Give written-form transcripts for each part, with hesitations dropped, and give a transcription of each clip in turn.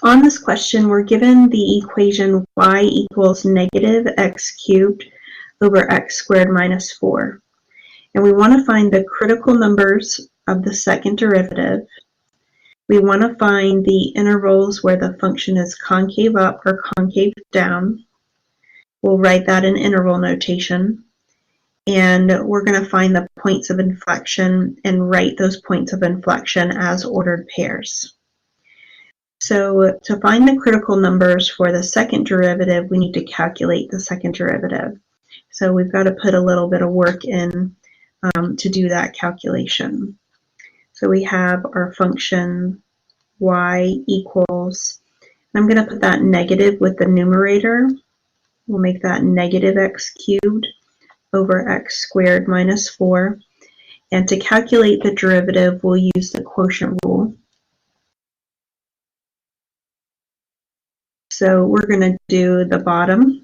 On this question, we're given the equation y equals negative x cubed over x squared minus 4. And we want to find the critical numbers of the second derivative. We want to find the intervals where the function is concave up or concave down. We'll write that in interval notation. And we're going to find the points of inflection and write those points of inflection as ordered pairs. So to find the critical numbers for the second derivative, we need to calculate the second derivative. So we've got to put a little bit of work in to do that calculation. So we have our function y equals, I'm going to put that negative with the numerator. We'll make that negative x cubed over x squared minus 4. And to calculate the derivative, we'll use the quotient rule. So we're going to do the bottom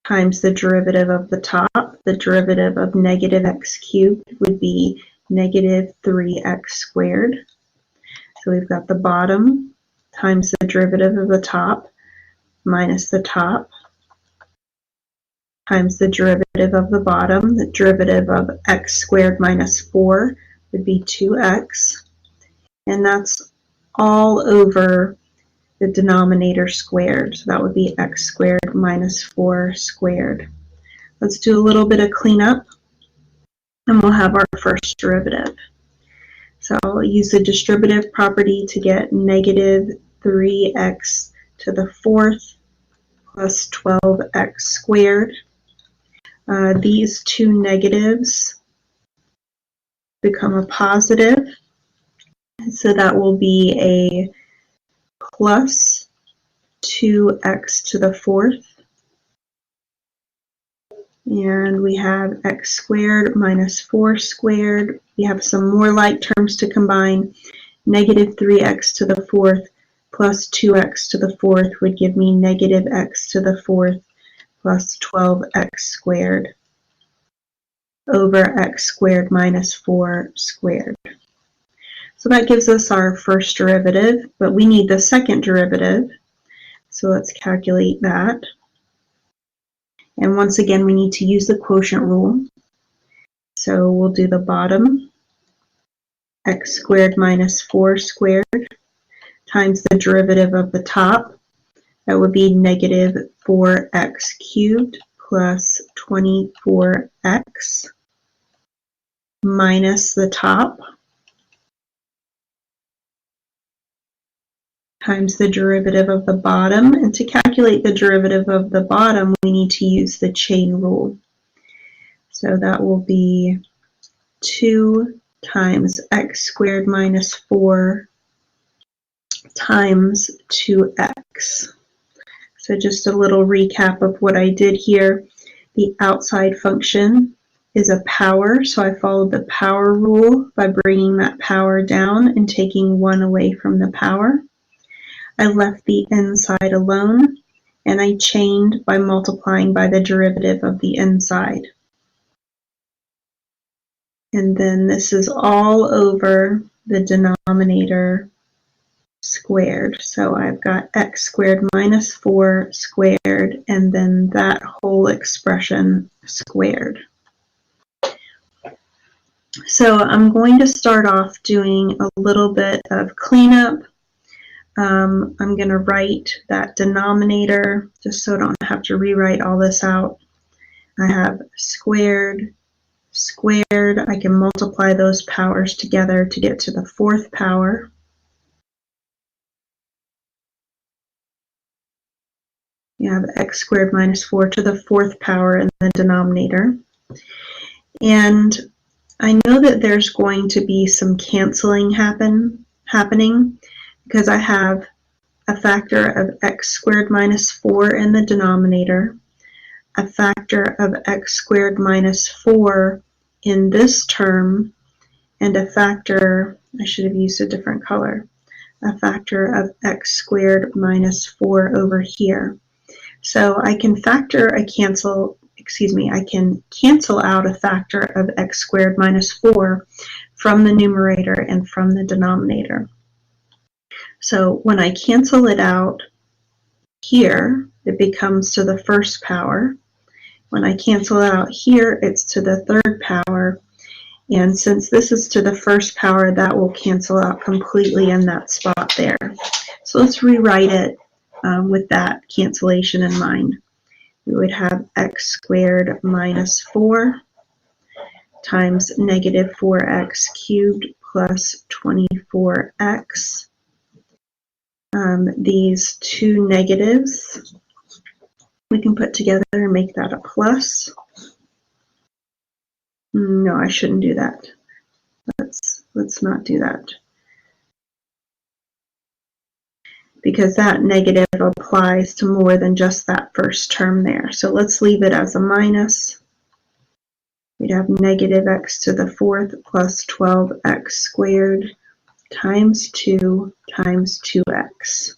times the derivative of the top. The derivative of negative x cubed would be negative 3x squared. So we've got the bottom times the derivative of the top minus the top times the derivative of the bottom. The derivative of x squared minus 4 would be 2x. And that's all over the denominator squared. So that would be x squared minus 4 squared. Let's do a little bit of cleanup and we'll have our first derivative. So I'll use the distributive property to get negative 3x to the 4th plus 12x squared. These two negatives become a positive. So that will be a plus 2x to the 4th. And we have x squared minus 4 squared. We have some more like terms to combine. Negative 3x to the 4th plus 2x to the 4th would give me negative x to the 4th plus 12x squared over x squared minus 4 squared. So that gives us our first derivative, but we need the second derivative. So let's calculate that. And once again, we need to use the quotient rule. So we'll do the bottom, x squared minus 4 squared, times the derivative of the top. That would be negative 4x cubed plus 24x minus the top times the derivative of the bottom. And to calculate the derivative of the bottom, we need to use the chain rule. So that will be 2 times x squared minus 4 times 2x. So just a little recap of what I did here. The outside function is a power, so I followed the power rule by bringing that power down and taking 1 away from the power. I left the inside alone, and I chained by multiplying by the derivative of the inside. And then this is all over the denominator squared. So I've got x squared minus 4 squared, and then that whole expression squared. So I'm going to start off doing a little bit of cleanup. I'm going to write that denominator just so I don't have to rewrite all this out. I have squared, squared. I can multiply those powers together to get to the 4th power. You have x squared minus 4 to the 4th power in the denominator. And I know that there's going to be some canceling happening because I have a factor of x squared minus 4 in the denominator, a factor of x squared minus 4 in this term, and a factor, I should have used a different color, a factor of x squared minus 4 over here. So I can I can cancel out a factor of x squared minus 4 from the numerator and from the denominator. So when I cancel it out here, it becomes to the first power. When I cancel it out here, it's to the third power. And since this is to the first power, that will cancel out completely in that spot there. So let's rewrite it with that cancellation in mind. We would have x squared minus 4 times negative 4x cubed plus 24x. These two negatives we can put together and make that a plus. No, I shouldn't do that. Let's not do that, because that negative applies to more than just that first term there. So let's leave it as a minus. We'd have negative x to the fourth plus 12x squared times 2 times 2x.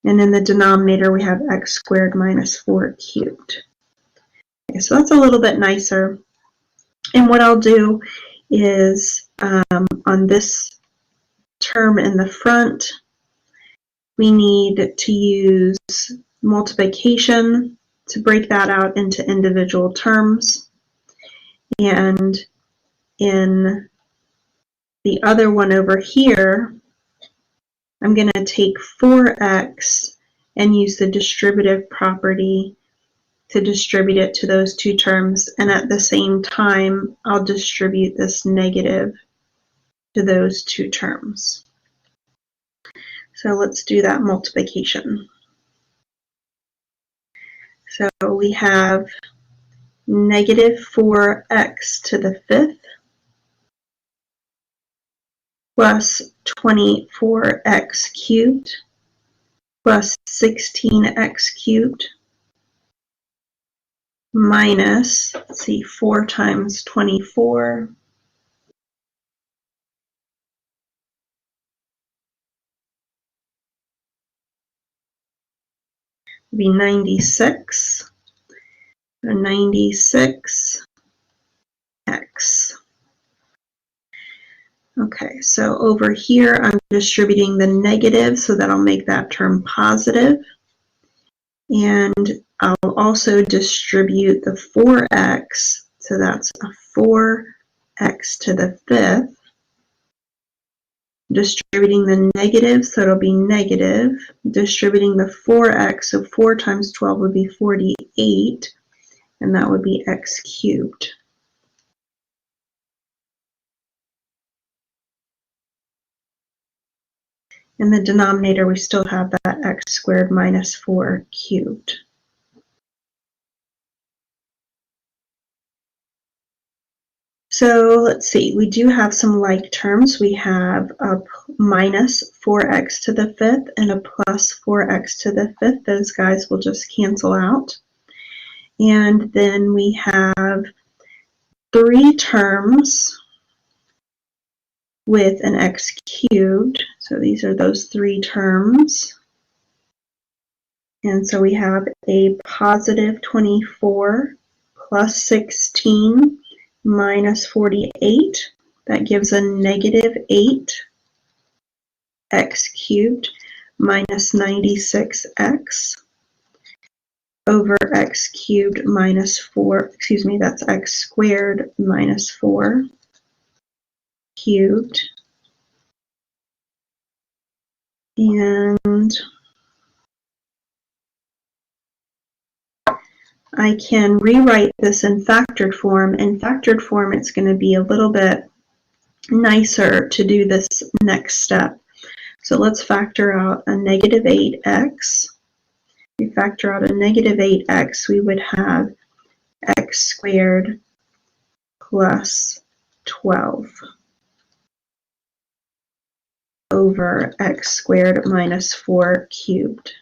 And in the denominator, we have x squared minus 4 cubed. Okay, so that's a little bit nicer. And what I'll do is on this term in the front, we need to use multiplication to break that out into individual terms. And in the other one over here, I'm going to take 4x and use the distributive property to distribute it to those two terms, and at the same time I'll distribute this negative to those two terms. So let's do that multiplication. So we have negative 4x to the fifth plus 24x cubed plus 16x cubed minus, let's see, 4 times 24 would be 96. So 96x. Okay, so over here I'm distributing the negative, so that'll make that term positive. And I'll also distribute the 4x, so that's a 4x to the fifth. Distributing the negative, so it'll be negative. Distributing the 4x, so 4 times 12 would be 48, and that would be x cubed. In the denominator, we still have that x squared minus 4 cubed. So let's see, we do have some like terms. We have a minus 4x to the fifth and a plus 4x to the fifth. Those guys will just cancel out. And then we have 3 terms with an x cubed. So these are those 3 terms. And so we have a positive 24 plus 16 minus 48. That gives a negative 8 x cubed minus 96x over x cubed minus 4, excuse me, that's x squared minus 4 cubed. And I can rewrite this in factored form. In factored form, it's going to be a little bit nicer to do this next step. So let's factor out a negative 8x. If we factor out a negative 8x, we would have x squared plus 12 over x squared minus 4 cubed.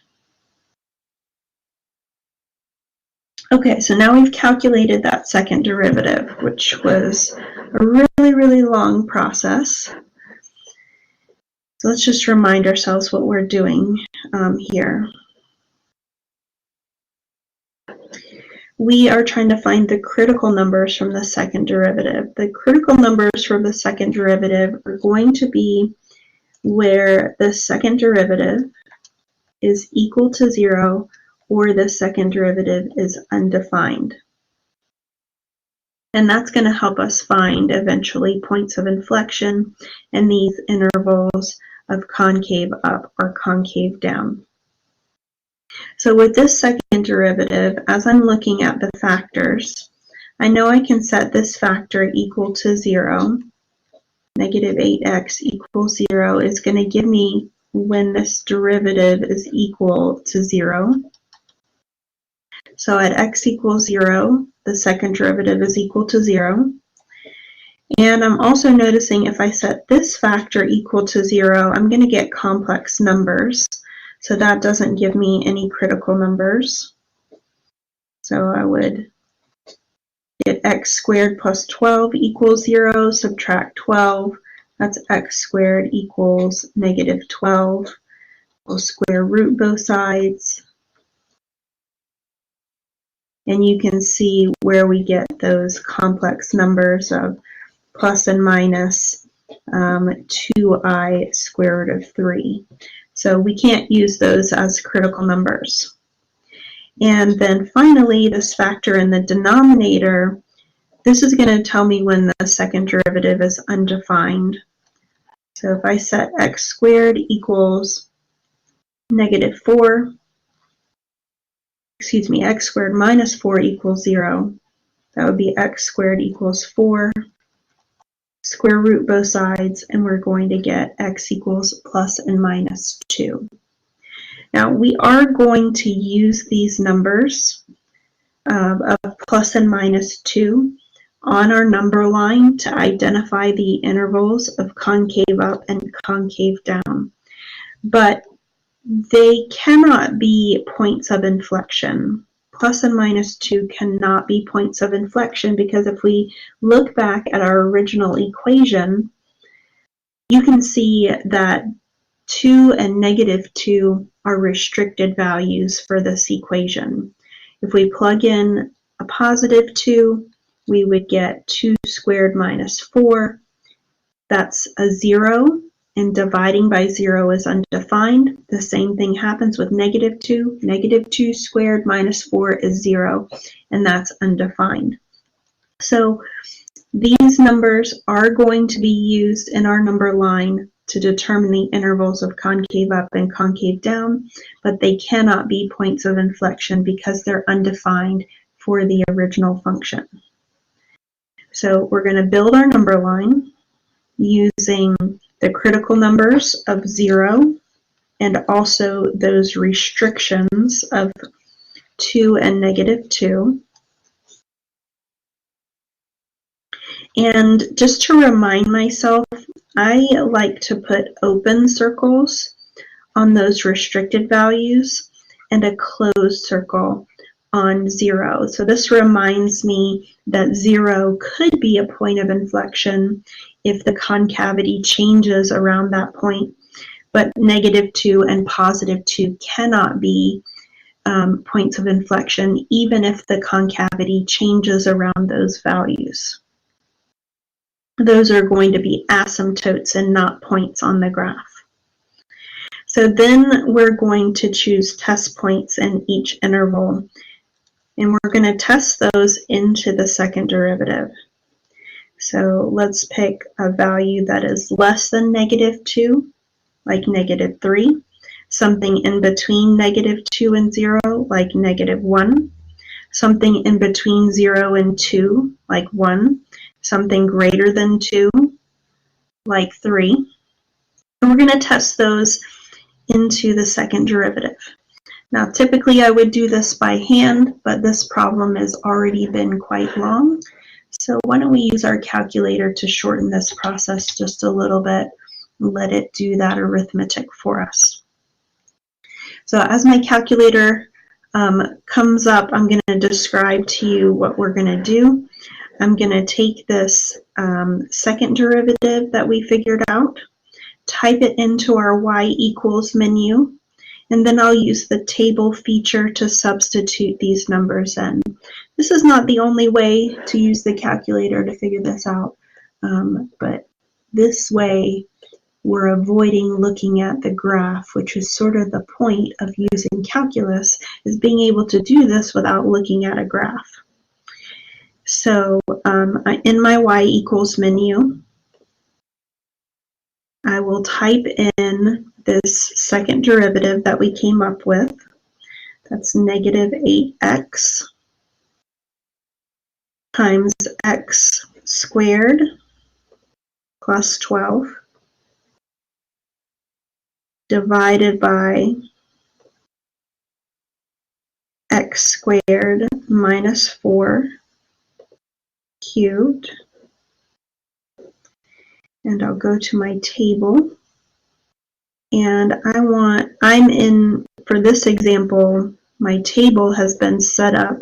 Okay, so now we've calculated that second derivative, which was a really long process. So let's just remind ourselves what we're doing here. we are trying to find the critical numbers from the second derivative. The critical numbers from the second derivative are going to be where the second derivative is equal to 0 or the second derivative is undefined. And that's going to help us find eventually points of inflection in these intervals of concave up or concave down. So with this second derivative, as I'm looking at the factors, I know I can set this factor equal to 0. Negative 8x equals 0 is going to give me when this derivative is equal to 0. So at x equals 0, the second derivative is equal to 0. And I'm also noticing if I set this factor equal to 0, I'm going to get complex numbers. So that doesn't give me any critical numbers. So I would get x squared plus 12 equals 0, subtract 12. That's x squared equals negative 12. We'll square root both sides. And you can see where we get those complex numbers of plus and minus 2i square root of 3. So we can't use those as critical numbers. And then finally, this factor in the denominator, this is going to tell me when the second derivative is undefined. So if I set x squared equals negative 4, x squared minus 4 equals 0. That would be x squared equals 4. Square root both sides, and we're going to get x equals plus and minus 2. Now, we are going to use these numbers of plus and minus 2 on our number line to identify the intervals of concave up and concave down. But they cannot be points of inflection. Plus and minus 2 cannot be points of inflection because if we look back at our original equation, you can see that 2 and negative 2 are restricted values for this equation. If we plug in a positive 2, we would get 2 squared minus 4. That's a 0. And dividing by 0 is undefined. The same thing happens with negative 2. Negative 2 squared minus 4 is 0, and that's undefined. So these numbers are going to be used in our number line to determine the intervals of concave up and concave down, but they cannot be points of inflection because they're undefined for the original function. So we're going to build our number line using the critical numbers of 0 and also those restrictions of 2 and negative 2. And just to remind myself, I like to put open circles on those restricted values and a closed circle on 0. So this reminds me that 0 could be a point of inflection if the concavity changes around that point, but negative 2 and positive 2 cannot be points of inflection even if the concavity changes around those values. Those are going to be asymptotes and not points on the graph. So then we're going to choose test points in each interval, and we're going to test those into the second derivative. So let's pick a value that is less than negative 2, like negative 3, something in between negative 2 and 0, like negative 1, something in between 0 and 2, like 1, something greater than 2, like 3. And we're going to test those into the second derivative. Now, typically I would do this by hand, but this problem has already been quite long. So why don't we use our calculator to shorten this process just a little bit and let it do that arithmetic for us. So as my calculator comes up, I'm going to describe to you what we're going to do. I'm going to take this second derivative that we figured out, type it into our y equals menu, and then I'll use the table feature to substitute these numbers in. This is not the only way to use the calculator to figure this out, but this way we're avoiding looking at the graph, which is sort of the point of using calculus, is being able to do this without looking at a graph. So in my y equals menu, I will type in this second derivative that we came up with. That's negative 8x times x squared plus 12 divided by x squared minus 4 cubed. And I'll go to my table. And for this example, my table has been set up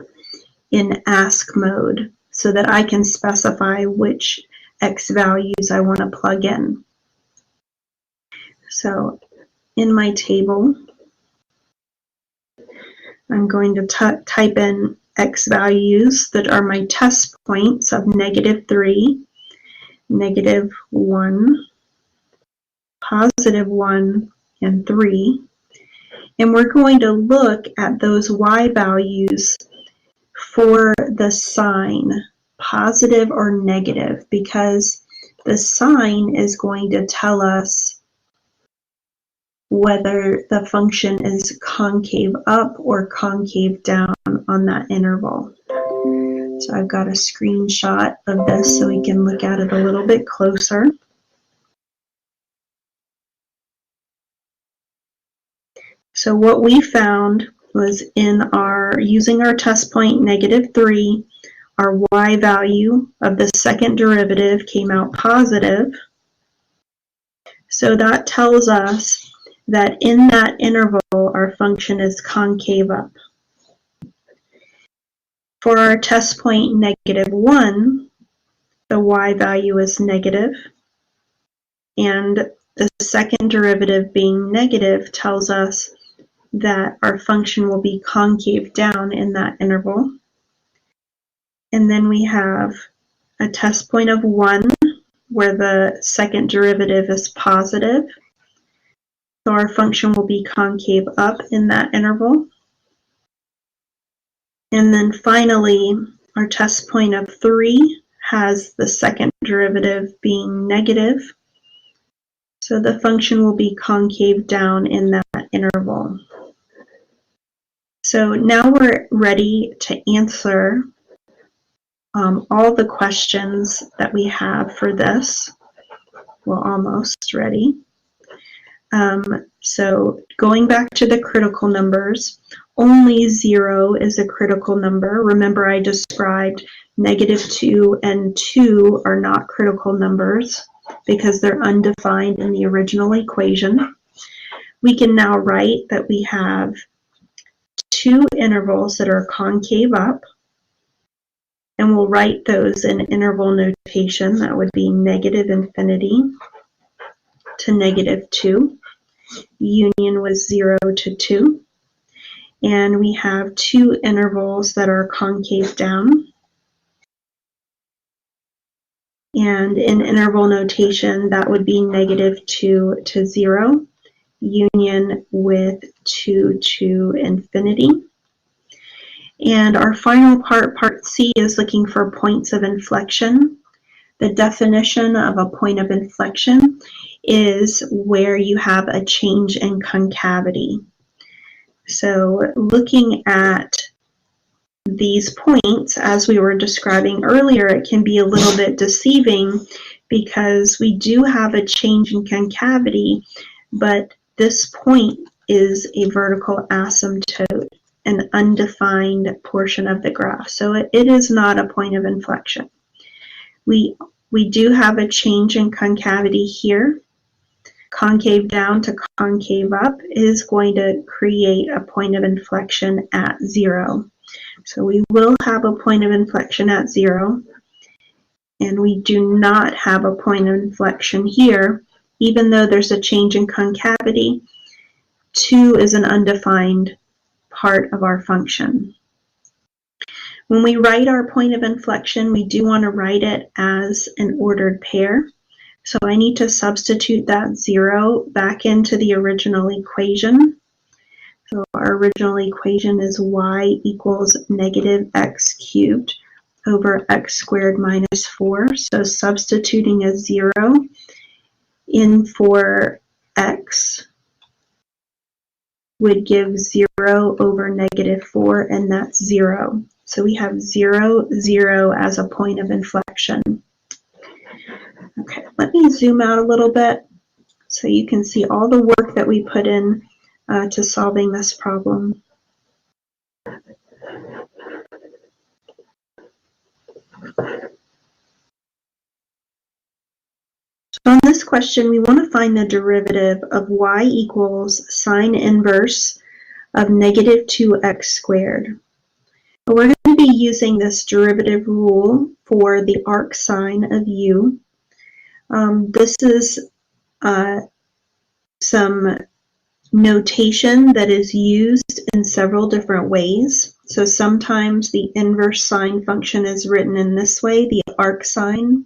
in ask mode so that I can specify which x values I want to plug in. So in my table, I'm going to type in x values that are my test points of -3, -1, +1, and 3. And we're going to look at those y values for the sign, positive or negative, because the sign is going to tell us whether the function is concave up or concave down on that interval. So I've got a screenshot of this so we can look at it a little bit closer. So what we found was using our test point -3, our y value of the second derivative came out positive. So that tells us that in that interval our function is concave up. For our test point -1, the y value is negative, and the second derivative being negative tells us that our function will be concave down in that interval. And then we have a test point of 1 where the second derivative is positive. So our function will be concave up in that interval. And then finally, our test point of 3 has the second derivative being negative. So the function will be concave down in that interval. So now we're ready to answer all the questions that we have for this. We're almost ready. So going back to the critical numbers, only 0 is a critical number. Remember, I described -2 and 2 are not critical numbers because they're undefined in the original equation. We can now write that we have 2 intervals that are concave up, and we'll write those in interval notation. That would be -∞ to -2. Union was 0 to 2. And we have 2 intervals that are concave down. And in interval notation, that would be -2 to 0. Union with 2 to infinity. And our final part, part C, is looking for points of inflection. The definition of a point of inflection is where you have a change in concavity. So looking at these points, as we were describing earlier, it can be a little bit deceiving because we do have a change in concavity, but this point is a vertical asymptote, an undefined portion of the graph. So it is not a point of inflection. We do have a change in concavity here. Concave down to concave up is going to create a point of inflection at 0. So we will have a point of inflection at 0, and we do not have a point of inflection here. Even though there's a change in concavity, 2 is an undefined part of our function. When we write our point of inflection, we do want to write it as an ordered pair. So I need to substitute that 0 back into the original equation. So our original equation is y equals negative x cubed over x squared minus 4. So substituting a 0 in for x would give 0 over negative 4, and that's 0. So we have 0, 0 as a point of inflection. Okay, let me zoom out a little bit so you can see all the work that we put in to solving this problem. So on this question, we want to find the derivative of y equals sine inverse of negative 2x squared. We're going to be using this derivative rule for the arc sine of u. This is some notation that is used in several different ways. So sometimes the inverse sine function is written in this way, the arc sine.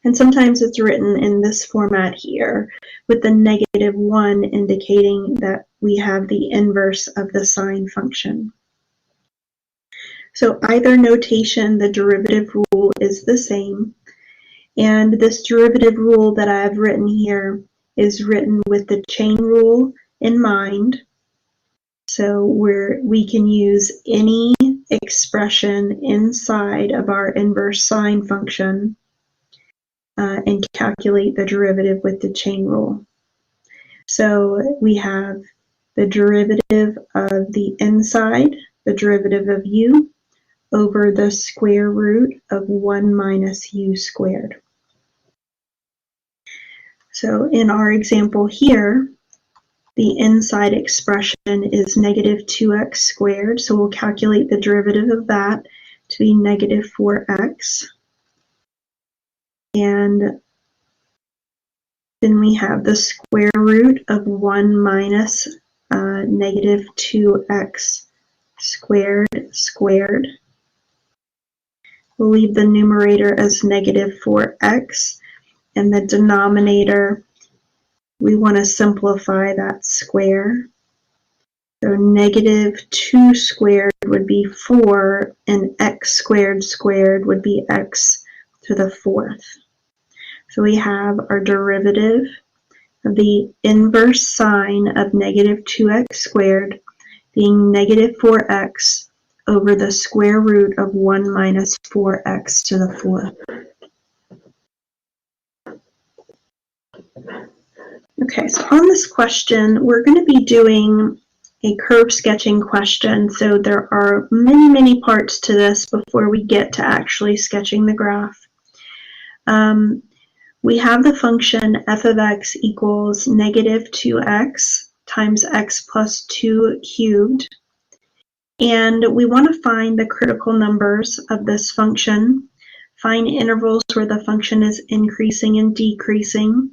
And sometimes it's written in this format here, with the negative 1 indicating that we have the inverse of the sine function. So either notation, the derivative rule is the same. And this derivative rule that I've written here is written with the chain rule in mind. So we can use any expression inside of our inverse sine function and calculate the derivative with the chain rule. So we have the derivative of the inside, the derivative of u, over the square root of 1 minus u squared. So in our example here, the inside expression is negative 2x squared, so we'll calculate the derivative of that to be negative 4x. And then we have the square root of 1 minus negative 2x squared. We'll leave the numerator as negative 4x, and the denominator, we want to simplify that square. So negative 2 squared would be 4, and x squared would be x to the 4th. So we have our derivative of the inverse sine of negative 2x squared being negative 4x over the square root of 1 minus 4x to the 4th. Okay, so on this question, we're going to be doing a curve sketching question. So there are many, many parts to this before we get to actually sketching the graph. We have the function f of x equals negative 2x times x plus 2 cubed. And we want to find the critical numbers of this function, find intervals where the function is increasing and decreasing,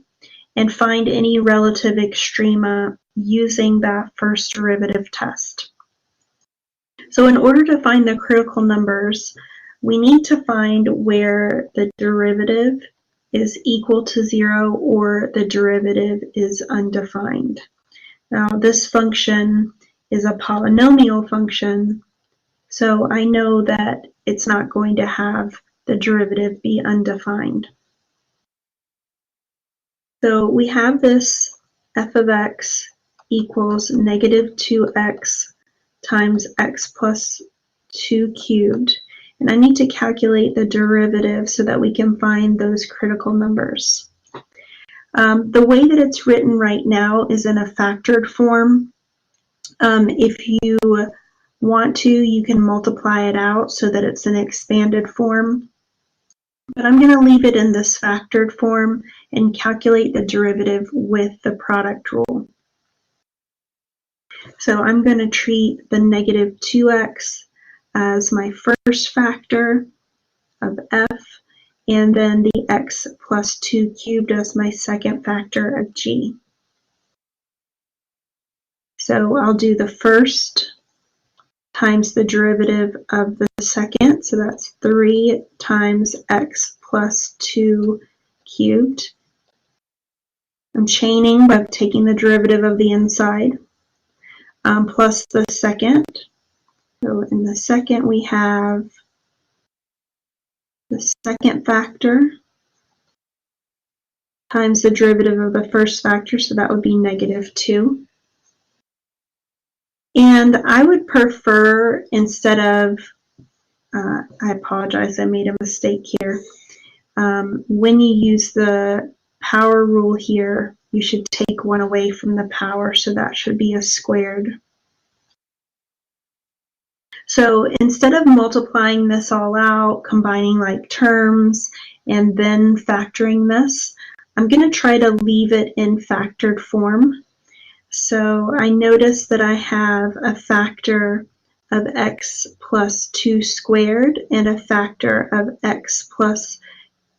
and find any relative extrema using that first derivative test. So in order to find the critical numbers, we need to find where the derivative is equal to 0 or the derivative is undefined. Now this function is a polynomial function, so I know that it's not going to have the derivative be undefined. So we have this f of x equals negative 2x times x plus 2 cubed. And I need to calculate the derivative so that we can find those critical numbers. The way that it's written right now is in a factored form. If you want to, you can multiply it out so that it's an expanded form. But I'm going to leave it in this factored form and calculate the derivative with the product rule. So I'm going to treat the negative 2x as my first factor of f, and then the x plus 2 cubed as my second factor of g. So I'll do the first times the derivative of the second, so that's 3 times x plus 2 cubed. I'm chaining by taking the derivative of the inside, plus the second. So in the second we have the second factor times the derivative of the first factor, so that would be -2. And I would prefer, instead of, I apologize, I made a mistake here. When you use the power rule here, you should take 1 away from the power, so that should be a squared. So instead of multiplying this all out, combining like terms, and then factoring this, I'm going to try to leave it in factored form. So I notice that I have a factor of x plus 2 squared and a factor of x plus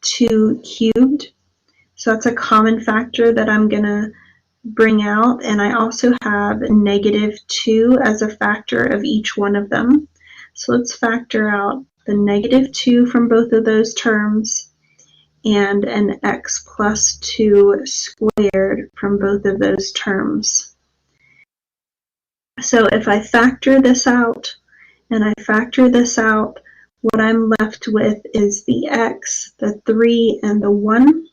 2 cubed. So that's a common factor that I'm going to bring out, and I also have -2 as a factor of each one of them. So let's factor out the -2 from both of those terms and an x plus 2 squared from both of those terms. So if I factor this out and I factor this out, what I'm left with is the x, the 3, and the 1.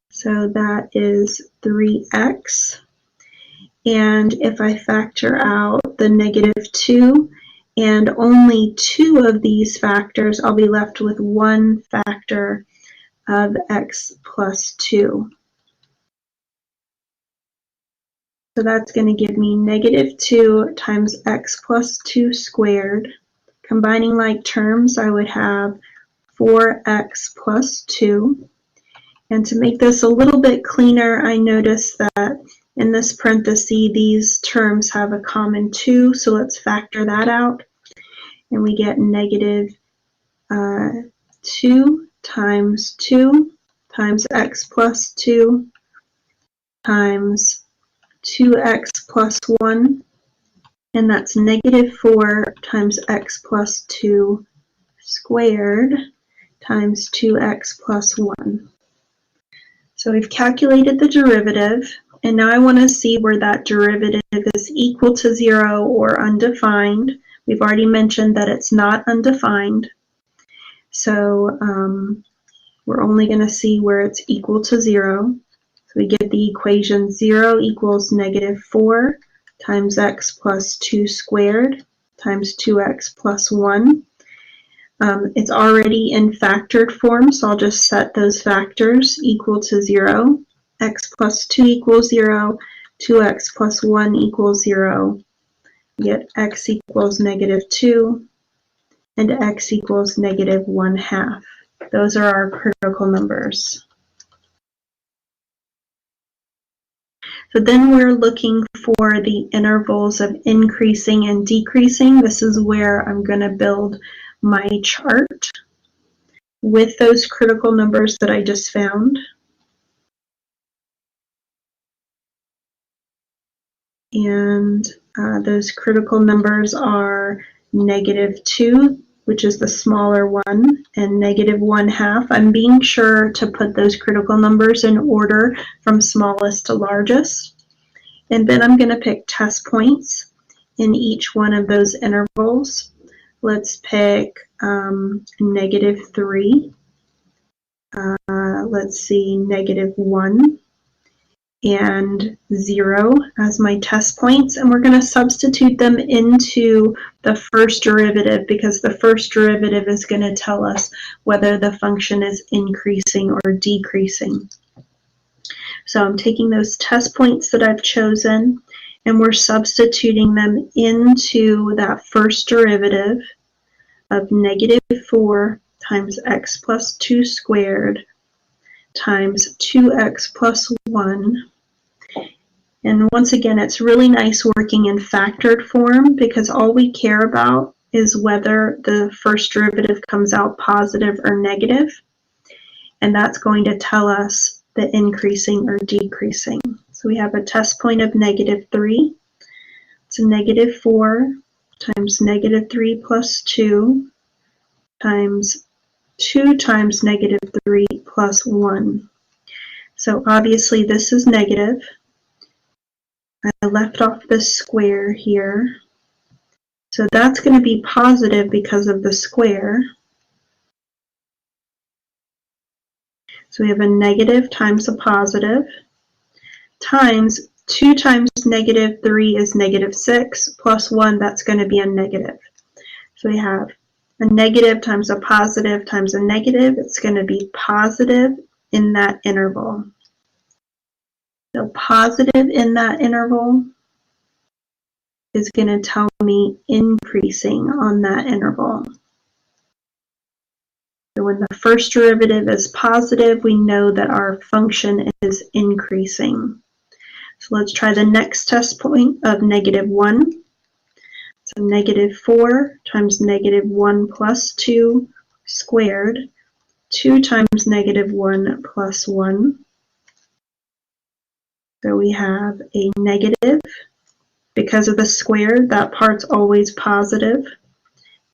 So that is 3x. And if I factor out the -2 and only 2 of these factors, I'll be left with 1 factor of x plus 2. So that's going to give me -2 times x plus 2 squared. Combining like terms, I would have 4x plus 2. And to make this a little bit cleaner, I notice that in this parenthesis, these terms have a common 2, so let's factor that out. And we get -2 times 2 times x plus 2 times 2x plus 1, and that's -4 times x plus 2 squared times 2x plus 1. So we've calculated the derivative, and now I want to see where that derivative is equal to 0 or undefined. We've already mentioned that it's not undefined. So we're only going to see where it's equal to 0. So we get the equation 0 equals -4 times x plus 2 squared times 2x plus 1. It's already in factored form, so I'll just set those factors equal to 0. X plus 2 equals 0, 2x plus 1 equals 0. We get x equals -2, and x equals -1/2. Those are our critical numbers. So then we're looking for the intervals of increasing and decreasing. This is where I'm going to build my chart with those critical numbers that I just found. And those critical numbers are -2, which is the smaller one, and -1/2. I'm being sure to put those critical numbers in order from smallest to largest. And then I'm going to pick test points in each one of those intervals. Let's pick -3. Let's see, -1 and 0 as my test points, and we're going to substitute them into the first derivative, because the first derivative is going to tell us whether the function is increasing or decreasing. So I'm taking those test points that I've chosen, and we're substituting them into that first derivative of -4 times x plus 2 squared times 2x plus 1. And once again, it's really nice working in factored form, because all we care about is whether the first derivative comes out positive or negative. And that's going to tell us the increasing or decreasing. So we have a test point of -3. It's a -4 times negative 3 plus 2 times 2 times negative 3 plus 1. So obviously this is negative. I left off the square here. So that's going to be positive because of the square. So we have a negative times a positive times 2 times negative 3 is negative 6 plus 1, that's going to be a negative. So we have a negative times a positive times a negative. It's going to be positive in that interval. So positive in that interval is going to tell me increasing on that interval. So when the first derivative is positive, we know that our function is increasing. So let's try the next test point of negative 1. So negative 4 times negative 1 plus 2 squared, 2 times negative 1 plus 1. So we have a negative. Because of the square, that part's always positive.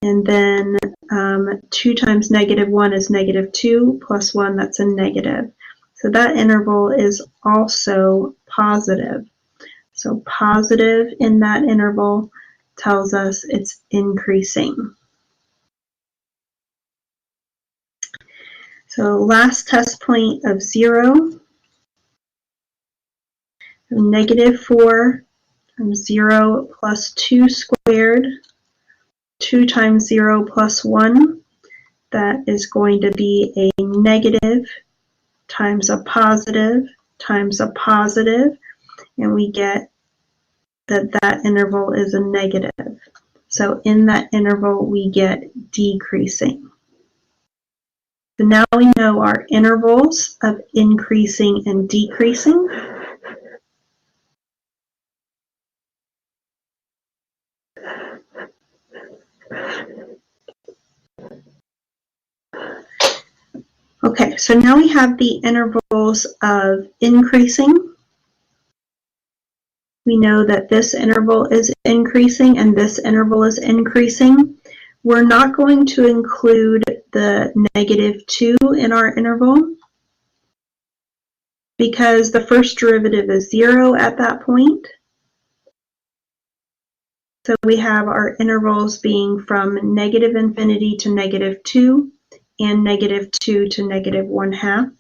And then 2 times negative 1 is negative 2 plus 1, that's a negative. So that interval is also positive. So positive in that interval tells us it's increasing. So last test point of 0, negative 4 times 0 plus 2 squared, 2 times 0 plus 1, that is going to be a negative times a positive times a positive, and we get that that interval is a negative. So in that interval we get decreasing. So now we know our intervals of increasing and decreasing. Okay, so now we have the intervals of increasing. We know that this interval is increasing and this interval is increasing. We're not going to include the negative 2 in our interval because the first derivative is 0 at that point. So we have our intervals being from negative infinity to negative 2 and negative 2 to negative 1/2.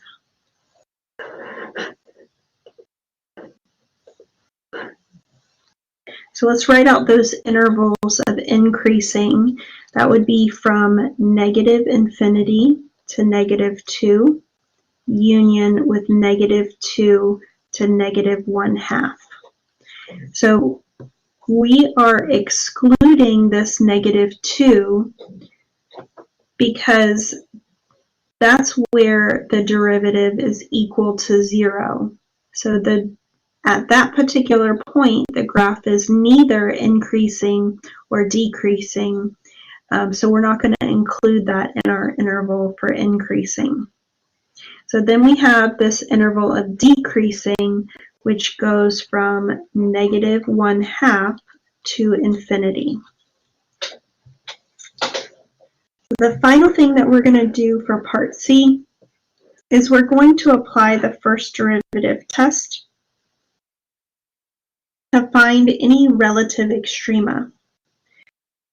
So let's write out those intervals of increasing. That would be from negative infinity to negative 2, union with negative 2 to negative 1/2. So we are excluding this negative 2 because that's where the derivative is equal to 0. So at that particular point, the graph is neither increasing or decreasing. So we're not going to include that in our interval for increasing. So then we have this interval of decreasing, which goes from negative 1/2 to infinity. The final thing that we're going to do for part C is we're going to apply the first derivative test to find any relative extrema.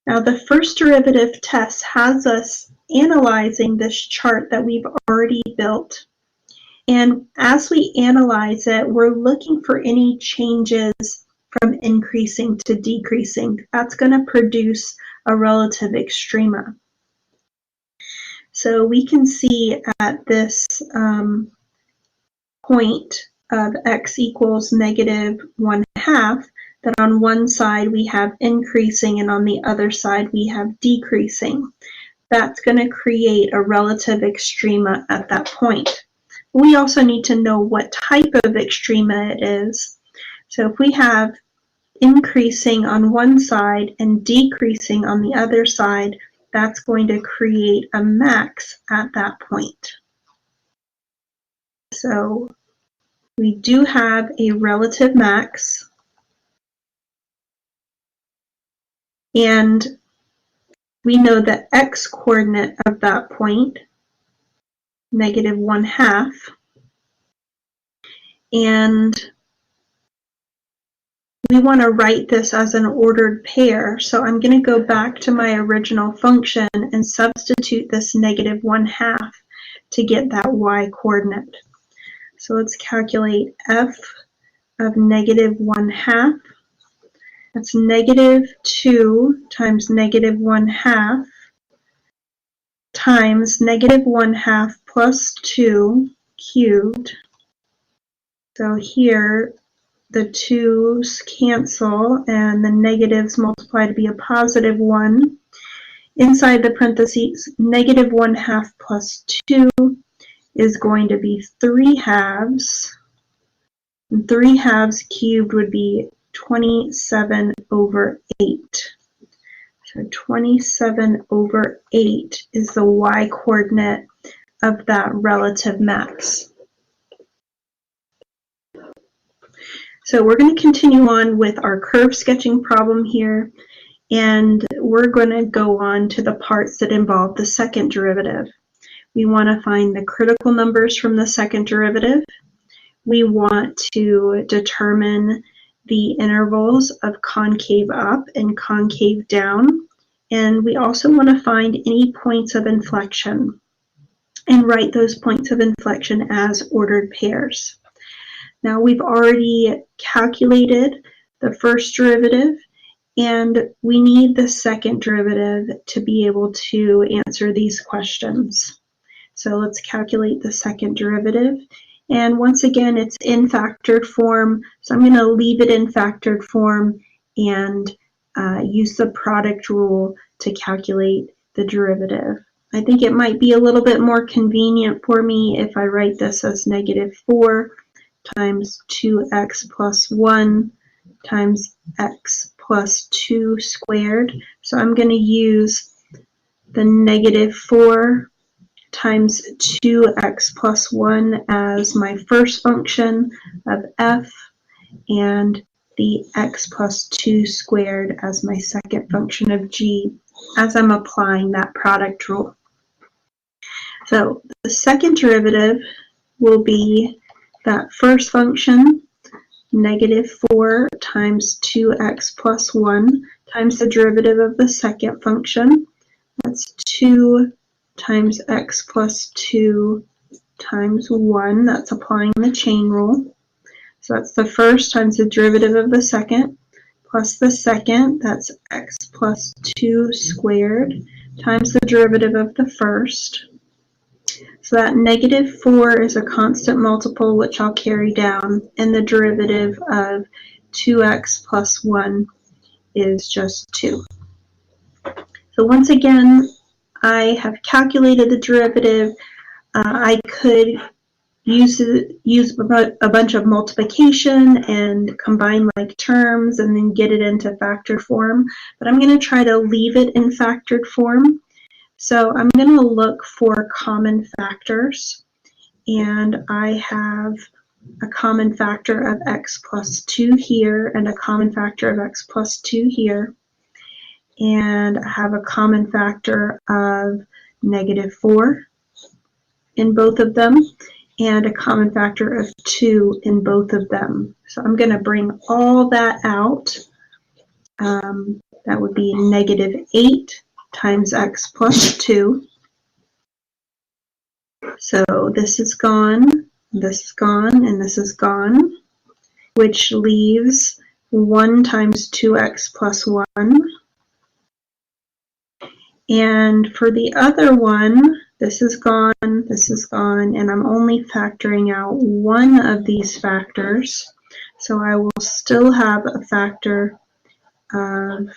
Now the first derivative test has us analyzing this chart that we've already built. And as we analyze it, we're looking for any changes from increasing to decreasing. That's going to produce a relative extrema. So we can see at this point of x equals negative 1/2 that on one side we have increasing and on the other side we have decreasing. That's going to create a relative extrema at that point. We also need to know what type of extrema it is. So if we have increasing on one side and decreasing on the other side, that's going to create a max at that point. So we do have a relative max, And we know the x-coordinate of that point, -1/2, and we want to write this as an ordered pair. So I'm going to go back to my original function and substitute this -1/2 to get that y-coordinate. So let's calculate f of -1/2. That's -2 times -1/2 times -1/2 plus 2 cubed. So here the 2's cancel and the negatives multiply to be a +1. Inside the parentheses, -1/2 plus 2 is going to be 3/2. And 3/2 cubed would be 27/8. So 27/8 is the y-coordinate of that relative max. So we're going to continue on with our curve sketching problem here, and we're going to go on to the parts that involve the second derivative. We want to find the critical numbers from the second derivative. We want to determine the intervals of concave up and concave down, and we also want to find any points of inflection and write those points of inflection as ordered pairs. Now we've already calculated the first derivative, and we need the second derivative to be able to answer these questions. So let's calculate the second derivative. And once again, it's in factored form, so I'm going to leave it in factored form and use the product rule to calculate the derivative. I think it might be a little bit more convenient for me if I write this as -4 times 2x plus 1 times x plus 2 squared. So I'm going to use the -4 times 2x plus 1 as my first function of f, and the x plus 2 squared as my second function of g, as I'm applying that product rule. So the second derivative will be that first function, -4 times 2x plus 1 times the derivative of the second function. That's 2 times x plus 2 times 1. That's applying the chain rule. So that's the first times the derivative of the second, plus the second, that's x plus 2 squared, times the derivative of the first. So that -4 is a constant multiple, which I'll carry down, and the derivative of 2x plus 1 is just 2. So once again, I have calculated the derivative. I could use a bunch of multiplication and combine like terms and then get it into factored form, but I'm going to try to leave it in factored form. So I'm going to look for common factors, and I have a common factor of x plus 2 here and a common factor of x plus 2 here, and I have a common factor of -4 in both of them, and a common factor of 2 in both of them. So I'm going to bring all that out. That would be -8 times x plus 2. So this is gone, and this is gone, which leaves 1 times 2x plus 1. And for the other one, this is gone, and I'm only factoring out one of these factors. So I will still have a factor of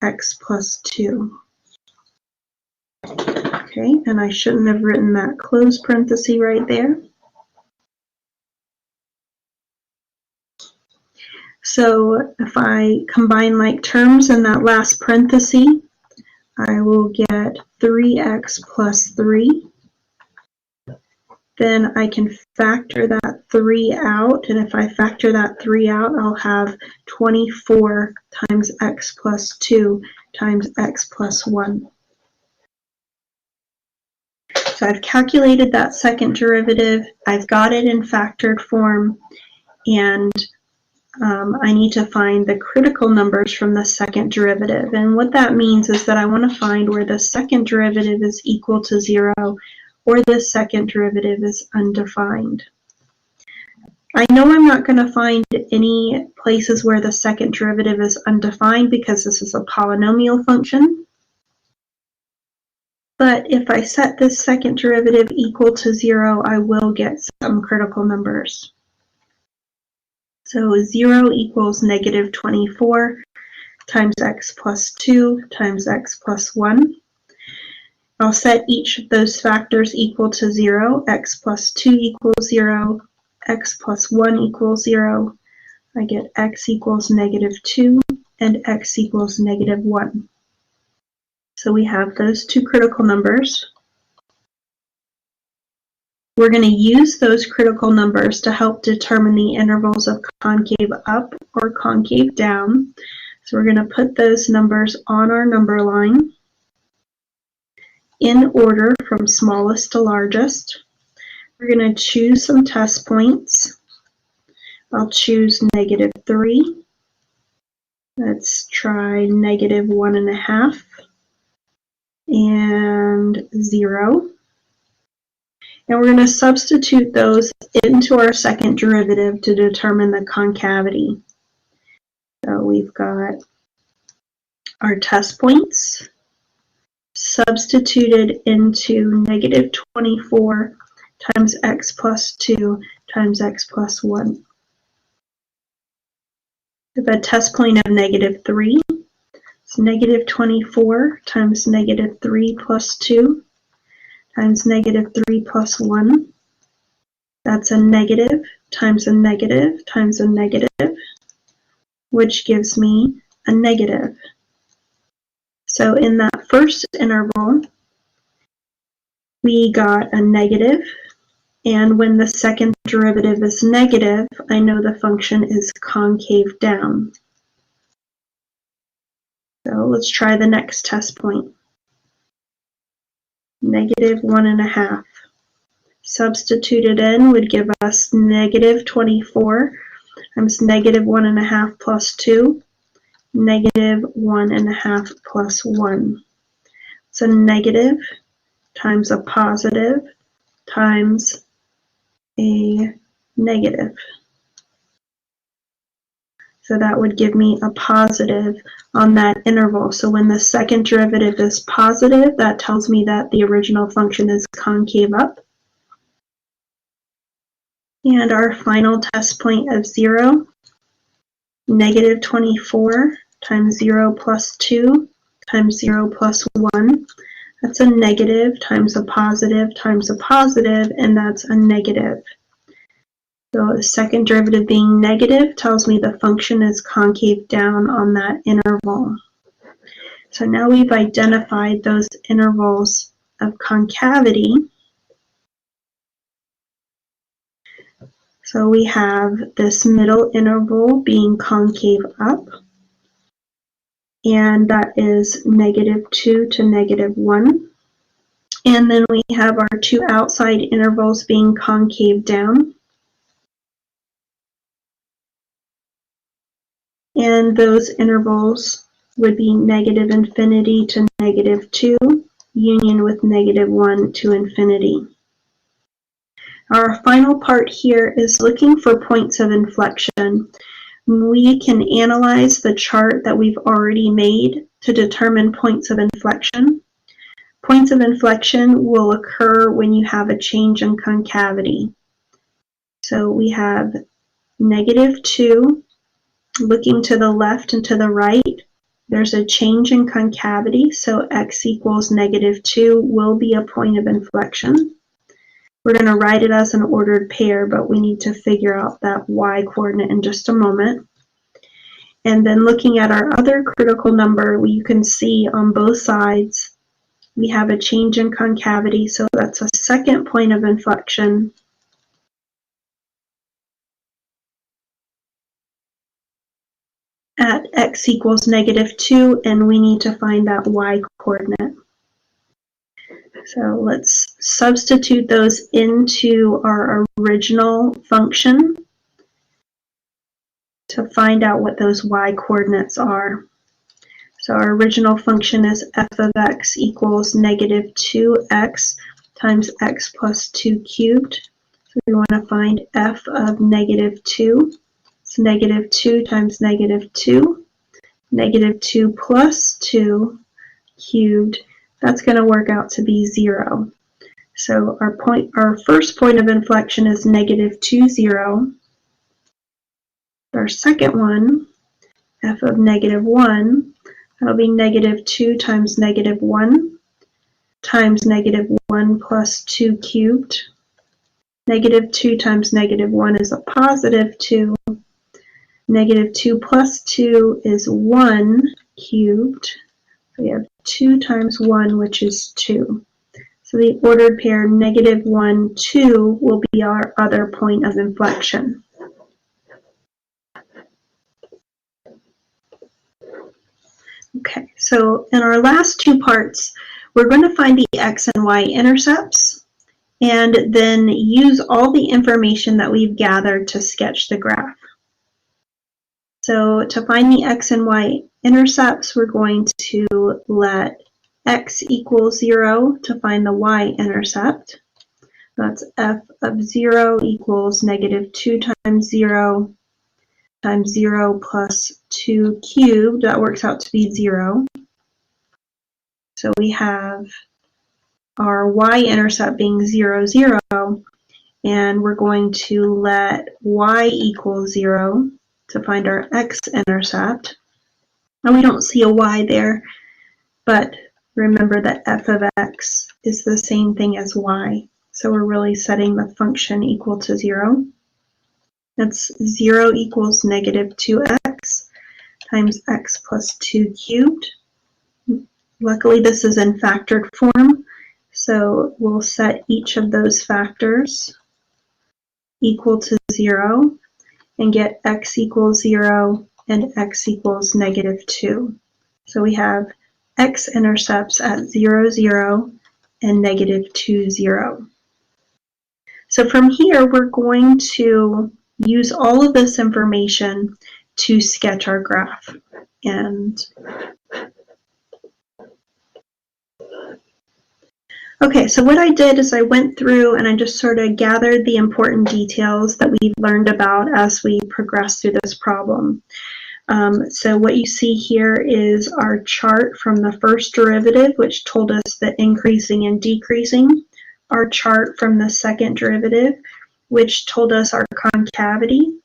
x plus 2. Okay, and I shouldn't have written that close parenthesis right there. So if I combine like terms in that last parenthesis, I will get 3x plus 3. Then I can factor that 3 out, and if I factor that 3 out, I'll have 24 times x plus 2 times x plus 1. So I've calculated that second derivative, I've got it in factored form, and I need to find the critical numbers from the second derivative. And what that means is that I want to find where the second derivative is equal to 0 or the second derivative is undefined. I know I'm not going to find any places where the second derivative is undefined because this is a polynomial function. But if I set this second derivative equal to 0, I will get some critical numbers. So 0 equals negative 24 times x plus 2 times x plus 1. I'll set each of those factors equal to 0. X plus 2 equals 0. X plus 1 equals 0. I get x equals negative 2 and x equals negative 1. So we have those two critical numbers. We're going to use those critical numbers to help determine the intervals of concave up or concave down. So we're going to put those numbers on our number line in order from smallest to largest. We're going to choose some test points. I'll choose negative 3. Let's try negative 1.5 and 0. And we're going to substitute those into our second derivative to determine the concavity. So we've got our test points substituted into negative 24 times x plus 2 times x plus 1. We have a test point of negative 3. It's negative 24 times negative 3 plus 2 times negative 3 plus 1. That's a negative times a negative times a negative, which gives me a negative. So in that first interval, we got a negative, and when the second derivative is negative, I know the function is concave down. So let's try the next test point. Negative 1.5. Substituted in would give us negative 24 times negative 1.5 plus 2, negative 1.5 plus 1. So negative times a positive times a negative. So that would give me a positive on that interval. So when the second derivative is positive, that tells me that the original function is concave up. And our final test point of 0, negative 24 times 0 plus 2 times 0 plus 1. That's a negative times a positive, and that's a negative. So the second derivative being negative tells me the function is concave down on that interval. So now we've identified those intervals of concavity. So we have this middle interval being concave up, and that is negative 2 to negative 1. And then we have our two outside intervals being concave down. And those intervals would be negative infinity to negative 2, union with negative 1 to infinity. Our final part here is looking for points of inflection. We can analyze the chart that we've already made to determine points of inflection. Points of inflection will occur when you have a change in concavity. So we have negative 2. Looking to the left and to the right, there's a change in concavity, so x equals negative 2 will be a point of inflection. We're going to write it as an ordered pair, but we need to figure out that y coordinate in just a moment. And then looking at our other critical number, you can see on both sides we have a change in concavity, so that's a second point of inflection. at x equals -2, and we need to find that y coordinate. So let's substitute those into our original function to find out what those y coordinates are. So our original function is f of x equals -2x times x plus 2 cubed. So we want to find f of -2. It's -2 times -2. -2 plus 2 cubed. That's going to work out to be 0. So our first point of inflection is -2, 0. Our second one, f of -1, that'll be -2 times -1 times -1 plus 2 cubed. -2 times -1 is a positive 2. -2 plus 2 is 1 cubed. So we have 2 times 1, which is 2. So the ordered pair -1, 2 will be our other point of inflection. Okay, so in our last two parts, we're going to find the x and y-intercepts and then use all the information that we've gathered to sketch the graph. So to find the x and y-intercepts, we're going to let x equal 0 to find the y-intercept. That's f of 0 equals -2 times 0 times 0 plus 2 cubed. That works out to be 0. So we have our y-intercept being 0, 0, and we're going to let y equal 0 to find our x-intercept. And we don't see a y there, but remember that f of x is the same thing as y. So we're really setting the function equal to 0. That's 0 equals -2x times x plus 2 cubed. Luckily, this is in factored form, so we'll set each of those factors equal to 0 and get x equals 0 and x equals -2. So we have x-intercepts at 0, 0 and -2, 0. So from here, we're going to use all of this information to sketch our graph. Okay, so what I did is I went through and I just sort of gathered the important details that we've learned about as we progress through this problem. So what you see here is our chart from the first derivative, which told us the increasing and decreasing. Our chart from the second derivative, which told us our concavity.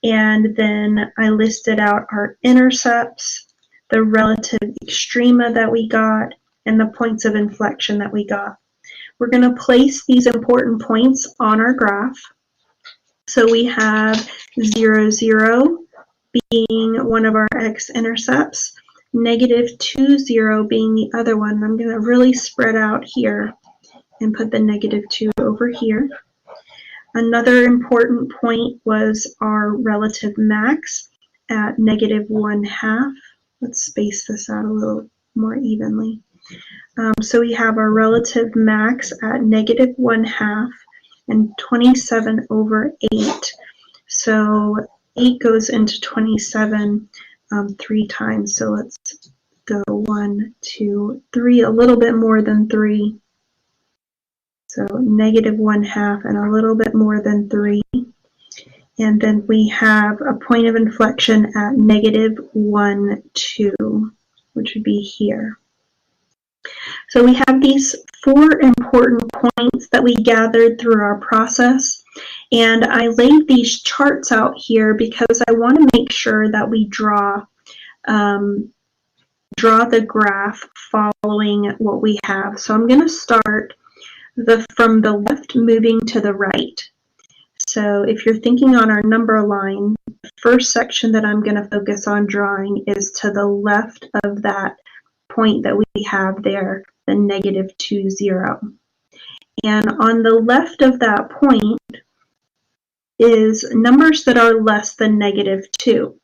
And then I listed out our intercepts, the relative extrema that we got, and the points of inflection that we got. We're going to place these important points on our graph. So we have 0, 0 being one of our x-intercepts, -2, 0 being the other one. I'm going to really spread out here and put the -2 over here. Another important point was our relative max at -1/2. Let's space this out a little more evenly. So we have our relative max at -1/2 and 27 over 8. So 8 goes into 27 3 times. So let's go 1, 2, 3, a little bit more than 3. So -1/2 and a little bit more than 3. And then we have a point of inflection at -1, 2, which would be here. So we have these 4 important points that we gathered through our process. And I laid these charts out here because I want to make sure that we draw the graph following what we have. So I'm going to start from the left moving to the right. So if you're thinking on our number line, the first section that I'm going to focus on drawing is to the left of that point that we have there, the -2, 0. And on the left of that point is numbers that are less than -2.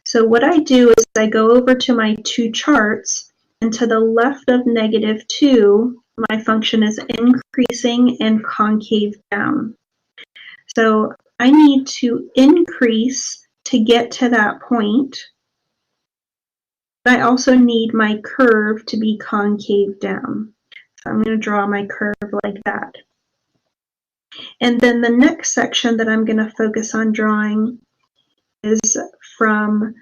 So what I do is I go over to my two charts, and to the left of -2, my function is increasing and concave down. So I need to increase to get to that point. I also need my curve to be concave down. So I'm going to draw my curve like that. And then the next section that I'm going to focus on drawing is from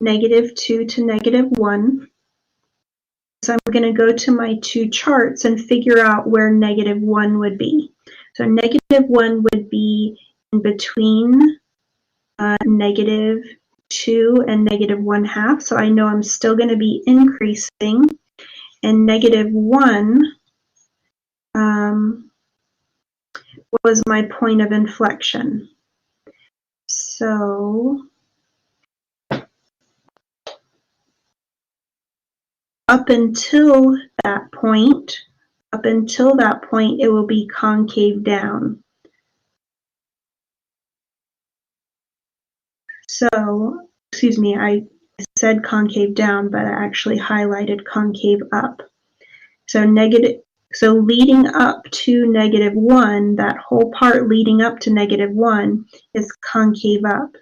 -2 to -1. So I'm going to go to my two charts and figure out where -1 would be. So -1 would be in between -2 and -1/2. So I know I'm still going to be increasing. And -1 was my point of inflection. So up until that point, it will be concave down. So, excuse me, I said concave down, but I actually highlighted concave up. So leading up to -1, that whole part leading up to -1 is concave up.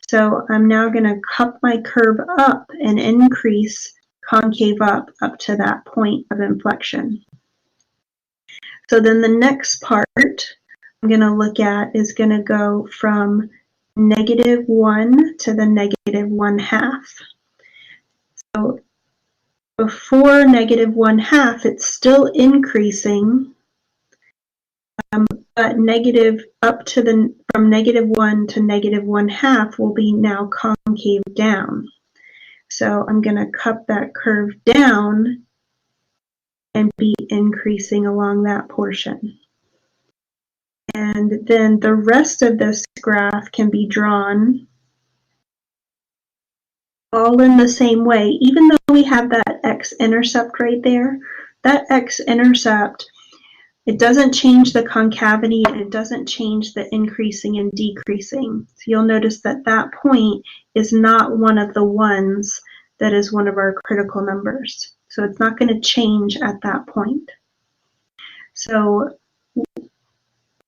So I'm now going to cup my curve up and increase concave up to that point of inflection. So then the next part I'm going to look at is going to go from -1 to the -1/2. So before -1/2, it's still increasing, but from -1 to -1/2 will be now concave down. So I'm going to cup that curve down and be increasing along that portion. And then the rest of this graph can be drawn all in the same way. Even though we have that x-intercept right there, that x-intercept, it doesn't change the concavity and it doesn't change the increasing and decreasing. So you'll notice that that point is not one of the ones that is one of our critical numbers. So it's not going to change at that point. So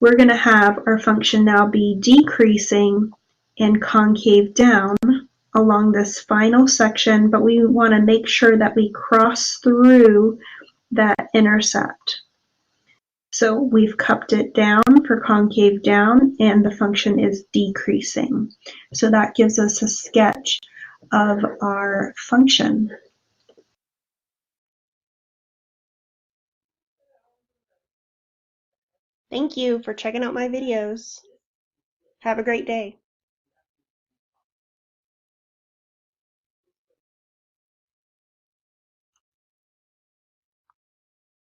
we're going to have our function now be decreasing and concave down along this final section, but we want to make sure that we cross through that intercept. So we've cupped it down for concave down, and the function is decreasing. So that gives us a sketch of our function. Thank you for checking out my videos. Have a great day.